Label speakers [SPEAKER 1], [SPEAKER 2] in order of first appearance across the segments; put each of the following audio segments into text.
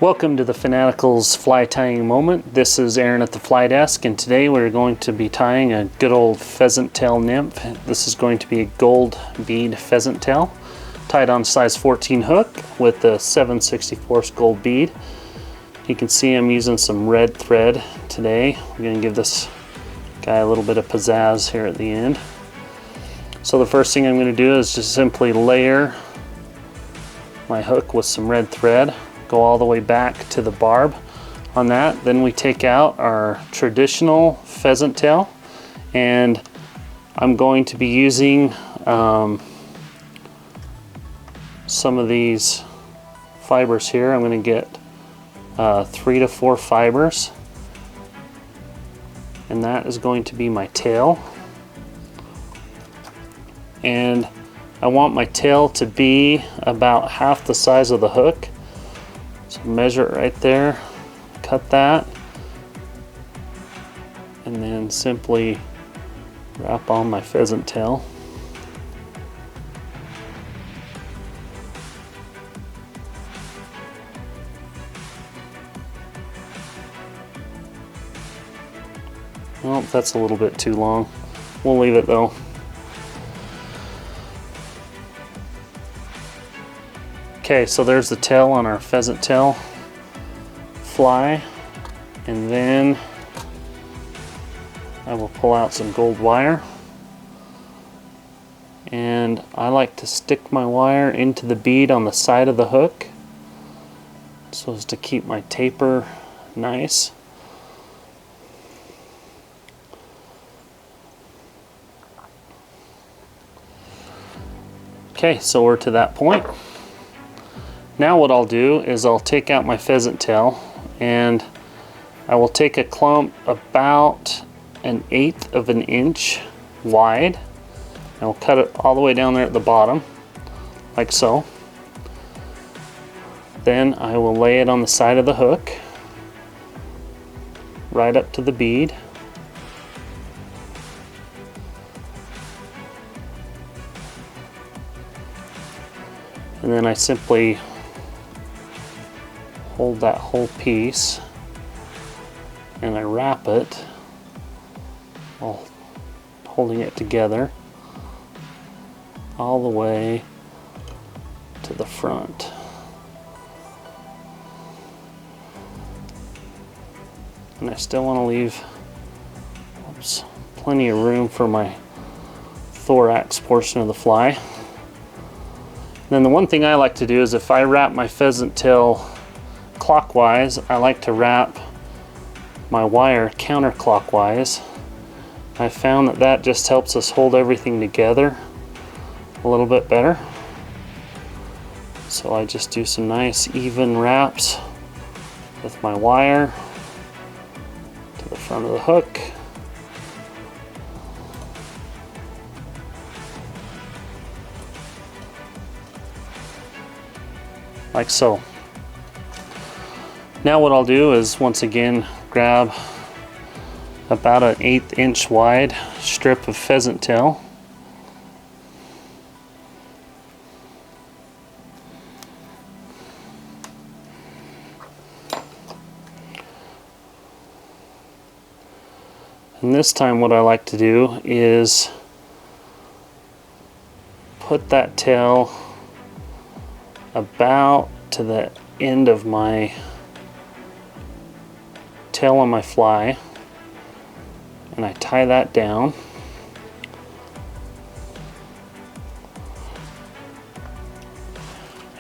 [SPEAKER 1] Welcome to the Fanatical's fly tying moment. This is Aaron at the fly desk, and today we're going to be tying a good old pheasant tail nymph. This is going to be a gold bead pheasant tail tied on size 14 hook with a 7/64 gold bead. You can see I'm using some red thread today. We're going to give this guy a little bit of pizzazz here at the end. So the first thing I'm going to do is just simply layer my hook with some red thread. Go all the way back to the barb on that. Then we take out our traditional pheasant tail, and I'm going to be using some of these fibers here. I'm going to get 3 to 4 fibers, and that is going to be my tail. And I want my tail to be about half the size of the hook. So measure it right there, cut that, and then simply wrap on my pheasant tail. Well, that's a little bit too long. We'll leave it though. Okay, so there's the tail on our pheasant tail fly, and then I will pull out some gold wire, and I like to stick my wire into the bead on the side of the hook so as to keep my taper nice. Okay, so we're to that point. Now what I'll do is I'll take out my pheasant tail, and I will take a clump about 1/8 of an inch wide, and I'll cut it all the way down there at the bottom, like so. Then I will lay it on the side of the hook, right up to the bead. And then I simply hold that whole piece and I wrap it while holding it together all the way to the front. And I still want to leave plenty of room for my thorax portion of the fly. Then the one thing I like to do is if I wrap my pheasant tail clockwise, I like to wrap my wire counterclockwise. I found that that just helps us hold everything together a little bit better. So I just do some nice even wraps with my wire to the front of the hook. Like so. Now what I'll do is once again grab about an 1/8 inch wide strip of pheasant tail, and this time what I like to do is put that tail about to the end of my tail on my fly, and I tie that down.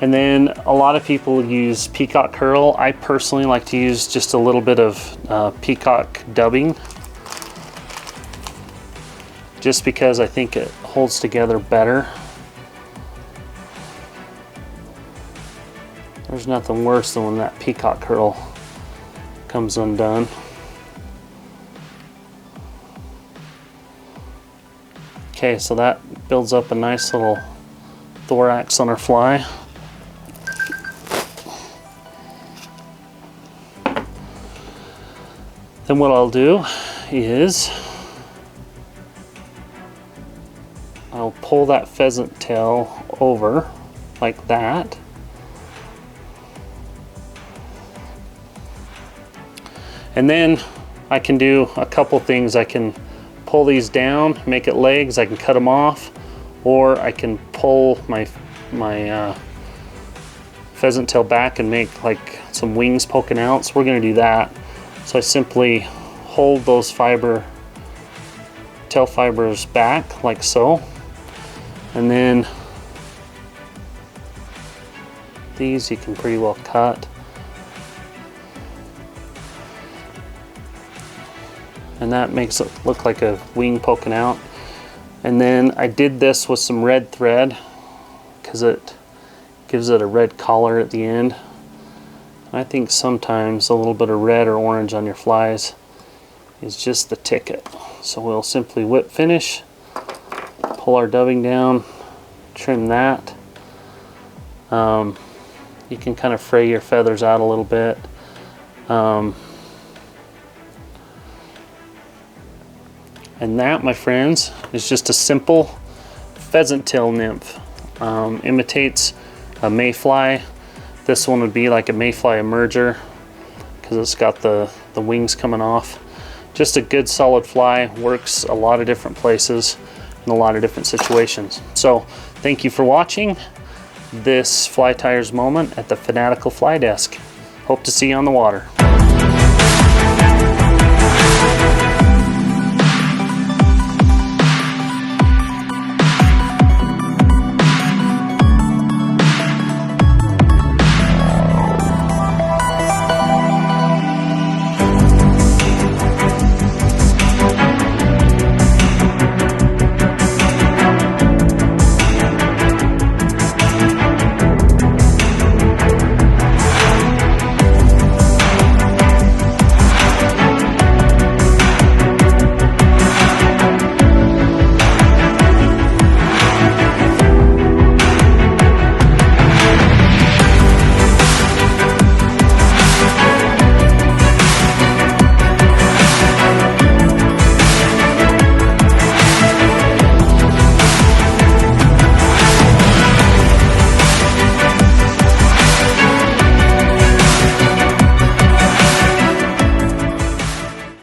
[SPEAKER 1] And then a lot of people use peacock curl. I personally like to use just a little bit of peacock dubbing, just because I think it holds together better. There's nothing worse than when that peacock curl comes undone. Okay, so that builds up a nice little thorax on our fly. Then what I'll do is I'll pull that pheasant tail over like that. And then I can do a couple things. I can pull these down, make it legs, I can cut them off, or I can pull my pheasant tail back and make like some wings poking out. So we're going to do that. So I simply hold those tail fibers back like so, and then these you can pretty well cut. And that makes it look like a wing poking out. And then I did this with some red thread because it gives it a red collar at the end. I think sometimes a little bit of red or orange on your flies is just the ticket. So we'll simply whip finish, pull our dubbing down, trim that. You can kind of fray your feathers out a little bit. And that, my friends, is just a simple pheasant tail nymph. Imitates a mayfly. This one would be like a mayfly emerger because it's got the wings coming off. Just a good solid fly, works a lot of different places in a lot of different situations. So thank you for watching this Fly Tyers moment at the Fanatical Fly Desk. Hope to see you on the water.